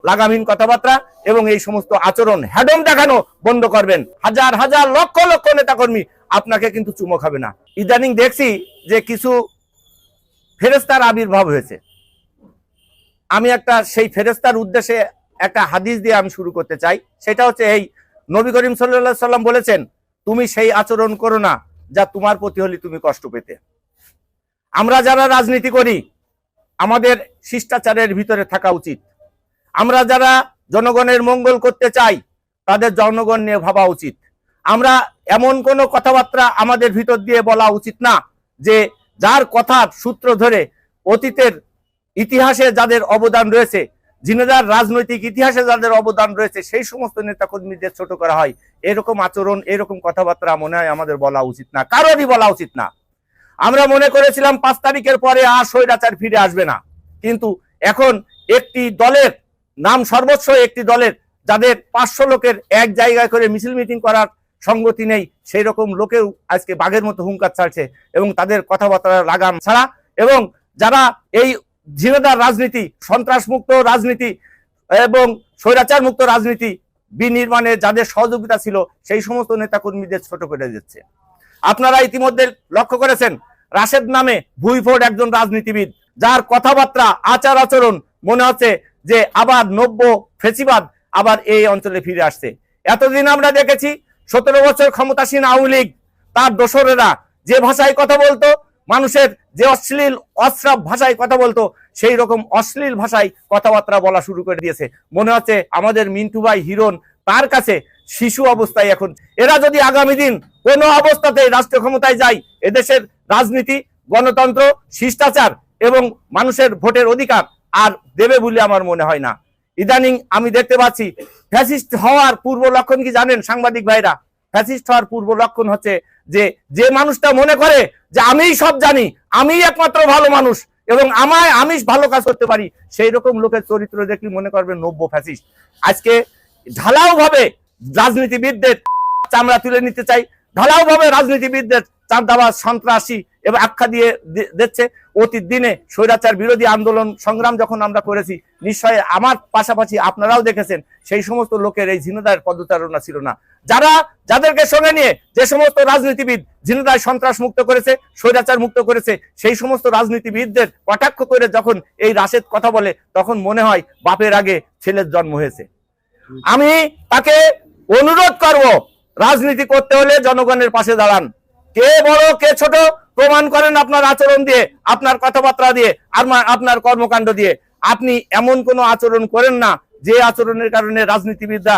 লাগামহীন কথাবার্তা এবং এই সমস্ত আচরণ হ্যাডম দেখানো বন্ধ করবেন। হাজার হাজার লক্ষ লক্ষ নেতাকর্মী আপনাকে কিন্তু চুমো খাবে না। ইদানিং দেখছি যে কিছু ফেরেশতার আবির্ভাব হয়েছে। আমি সেই ফেরেশতার উদ্দেশ্যে একটা হাদিস দিয়ে আমি শুরু করতে চাই। সেটা হচ্ছে এই, নবী করিম সাল্লাল্লাহু আলাইহি সাল্লাম বলেছেন, তুমি সেই আচরণ করো না যা তোমার প্রতি হলে তুমি কষ্ট পেতে। আমরা যারা রাজনীতি করি আমাদের শিষ্টাচারের ভিতরে থাকা উচিত। আমরা যারা জনগণের মঙ্গল করতে চাই তাদের জনগণ নিয়ে ভাবা উচিত। আমরা এমন কোনো কথাবার্তা আমাদের ভিতর দিয়ে বলা উচিত না যে যার কথার সূত্র ধরে অতীতের ইতিহাসে যাদের অবদান রয়েছে, ঝিনাইদহের রাজনৈতিক ইতিহাসে যাদের অবদান রয়েছে, সেই সমস্ত নেতাকর্মীদের ছোট করা হয়। এরকম আচরণ, এরকম কথাবার্তা মনে হয় আমাদের বলা উচিত না, কারোরই বলা উচিত না। আমরা মনে করেছিলাম 5 তারিখের পরে আর স্বৈরাচার ফিরে আসবে না, কিন্তু এখন একটি দলের নাম, সর্বোচ্চ একটি দলের যাদের 500 লোকের এক জায়গায় করে মিছিল মিটিং করার সঙ্গতি নেই, সেই রকম লোকেও আজকে বাঘের মতো হুঙ্কার ছাড়ছে এবং তাদের কথাবার্তা লাগাম ছাড়া, এবং যারা এই ঝিনাইদহের রাজনীতি, সন্ত্রাস মুক্ত রাজনীতি এবং স্বৈরাচার মুক্ত রাজনীতি বিনির্মাণে যাদের সহযোগিতা ছিল সেই সমস্ত নেতাকর্মীদের ছোট করে দিচ্ছে। আপনারা ইতিমধ্যে লক্ষ্য করেছেন রাশেদ নামে ভুইফোড় একজন রাজনীতিবিদ, যার কথাবার্তা, আচার আচরণ মনে হচ্ছে যে আবার নব্য ফেসিবাদ আবার এই অঞ্চলে ফিরে আসছে। এতদিন আমরা দেখেছি 17 বছর ক্ষমতাসীন আওয়ামী লীগ তার দোসরেরা যে ভাষায় কথা বলতো, মানুষের যে অশ্লীল অশ্রাব ভাষায় কথা বলতো, সেই রকম অশ্লীল ভাষায় কথাবার্তা বলা শুরু করে দিয়েছে। মনে হচ্ছে আমাদের মিন্টু ভাই হিরণ তার কাছে শিশু অবস্থায় এখন। এরা যদি আগামী দিন কোনো অবস্থাতে রাষ্ট্রীয় ক্ষমতায় যায়, এদেশের রাজনীতি, গণতন্ত্র, শিষ্টাচার এবং মানুষের ভোটের অধিকার আর দেবে বলে আমার মনে হয় না। ইদানিং আমি দেখতে পাচ্ছি ফ্যাসিস্ট হওয়ার পূর্ব লক্ষণ কি জানেন সাংবাদিক ভাইরা? ফ্যাসিস্ট হওয়ার পূর্ব লক্ষণ হচ্ছে যে মানুষটা মনে করে যে আমিই সব জানি, আমিই একমাত্র ভালো মানুষ এবং আমি ভালো কাজ করতে পারি, সেই রকম লোকের চরিত্র দেখলে মনে করবেন নব্য ফ্যাসিস্ট। আজকে ঢালাও ভাবে রাজনীতিবিদদের চামড়া তুলে নিতে চাই, ঢালাও ভাবে রাজনীতিবিদদের চাঁদাবাজ, সন্ত্রাসী এবং আখ্যা দিয়ে দিচ্ছে। অতীত দিনে স্বৈরাচার বিরোধী আন্দোলন সংগ্রাম যখন আমরা করেছি, নিশ্চয়ই আমার পাশাপাশি আপনারাও দেখেছেন সেই সমস্ত লোকের এই ঝিনাইদহের পদচারণা ছিল না। যাদেরকে সঙ্গে নিয়ে যে সমস্ত রাজনীতিবিদ ঝিনাইদহ সন্ত্রাস মুক্ত করেছে, স্বৈরাচার মুক্ত করেছে, সেই সমস্ত রাজনীতিবিদদের কটাক্ষ করে যখন এই রাশেদ কথা বলে, তখন মনে হয় বাপের আগে ছেলের জন্ম হয়েছে। আমি তাকে অনুরোধ করব, রাজনীতি করতে হলে জনগণের পাশে দাঁড়ান। কে বড় কে ছোট প্রমাণ করেন আপনার আচরণ দিয়ে, আপনার কথাবার্তা দিয়ে, আর আপনার কর্মকাণ্ড দিয়ে। আপনি এমন কোনো আচরণ করেন না যে আচরণের কারণে রাজনীতিবিদরা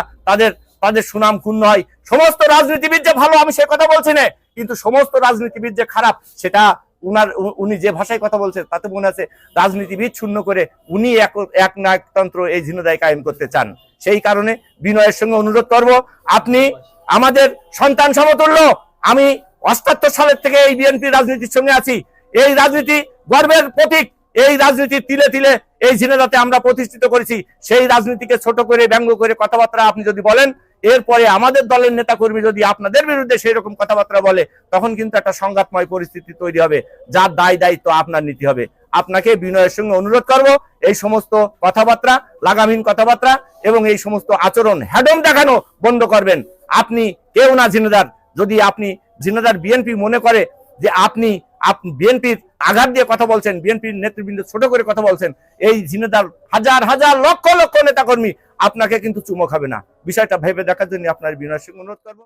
তাদের সুনাম ক্ষুণ্ণ হয়। সমস্ত রাজনীতিবিদ যে ভালো আমি সে কথা বলছি না, কিন্তু সমস্ত রাজনীতিবিদ যে খারাপ সেটা উনি যে ভাষায় কথা বলছেন তাতে মনে আছে রাজনীতিবিদ শূন্য করে উনি এক নায়কতন্ত্র এই ঝিনাইদহে কায়েম করতে চান। সেই কারণে বিনয়ের সঙ্গে অনুরোধ করব, আপনি আমাদের সন্তান সমতুল্য। আমি 78 সালের থেকে এই বিএনপি রাজনীতির সঙ্গে আছি। এই রাজনীতি গর্বের প্রতীক, এই রাজনীতি তিলে তিলে এই ঝিনাইদহতে আমরা প্রতিষ্ঠিত করেছি। সেই রাজনীতিকে ছোট করে ব্যঙ্গ করে কথাবার্তা আপনি যদি বলেন, এরপরে আমাদের দলের নেতাকর্মী যদি আপনাদের বিরুদ্ধে সেই রকম কথাবার্তা বলে, তখন কিন্তু একটা সংঘাতময় পরিস্থিতি তৈরি হবে, যার দায়িত্ব আপনার নিতে হবে। আপনাকে বিনয়ের সঙ্গে অনুরোধ করব, এই সমস্ত কথাবার্তা, লাগামহীন কথাবার্তা এবং এই সমস্ত আচরণ হ্যাডম দেখানো বন্ধ করবেন। আপনি কেউ না ঝিনাইদহ, যদি আপনি ঝিনাইদহ বিএনপি মনে করে যে আপনি বিএনপির আঘাত দিয়ে কথা বলছেন, বিএনপির নেতৃবৃন্দ ছোট করে কথা বলছেন, এই ঝিনাইদহ হাজার হাজার লক্ষ লক্ষ নেতাকর্মী আপনাকে কিন্তু চুমো খাবে না। বিষয়টা ভেবে দেখার জন্য আপনার বিনয়ের সঙ্গে অনুরোধ করবো।